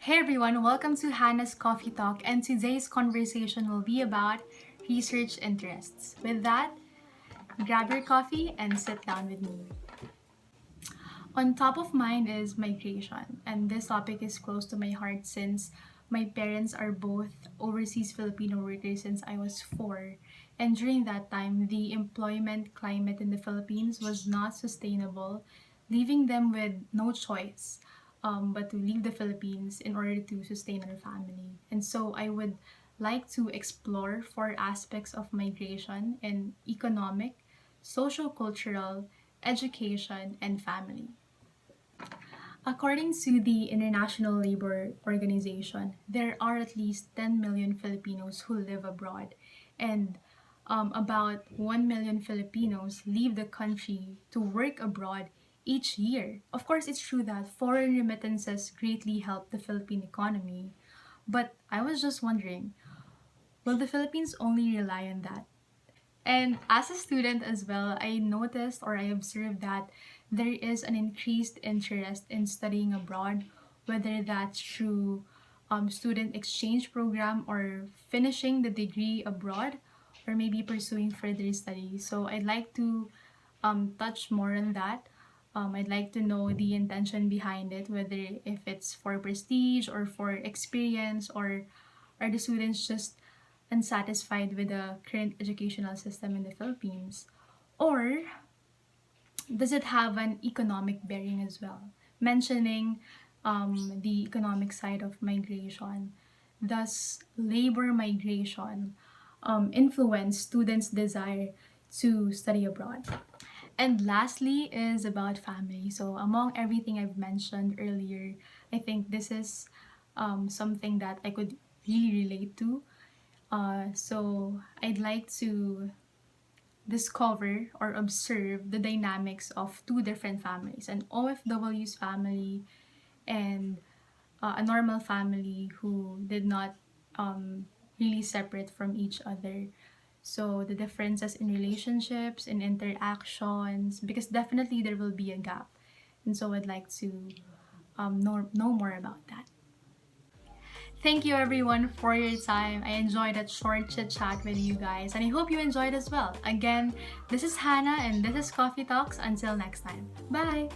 Hey everyone, welcome to Hannah's Coffee Talk, and today's conversation will be about research interests. With that, grab your coffee and sit down with me. On top of mind is migration, and this topic is close to my heart since my parents are both overseas Filipino workers since I was 4. And during that time, the employment climate in the Philippines was not sustainable, leaving them with no choice but to leave the Philippines in order to sustain our family. And so I would like to explore 4 aspects of migration in economic, social cultural, education, and family. According to the International Labour Organization, there are at least 10 million Filipinos who live abroad, and about 1 million Filipinos leave the country to work abroad each year. Of course, it's true that foreign remittances greatly help the Philippine economy, but I was just wondering, will the Philippines only rely on that? And as a student as well, I noticed or I observed that there is an increased interest in studying abroad, whether that's through student exchange program or finishing the degree abroad or maybe pursuing further studies. So I'd like to touch more on that. I'd like to know the intention behind it, whether if it's for prestige or for experience, or are the students just unsatisfied with the current educational system in the Philippines? Or does it have an economic bearing as well? Mentioning the economic side of migration, does labor migration influence students' desire to study abroad? And lastly is about family. So among everything I've mentioned earlier, I think this is something that I could really relate to. So I'd like to discover or observe the dynamics of 2 different families, an OFW's family and a normal family who did not really separate from each other. So the differences in relationships, in interactions, because definitely there will be a gap. And so I'd like to know more about that. Thank you everyone for your time. I enjoyed that short chit chat with you guys, and I hope you enjoyed as well. Again, this is Hannah and this is Coffee Talks. Until next time. Bye!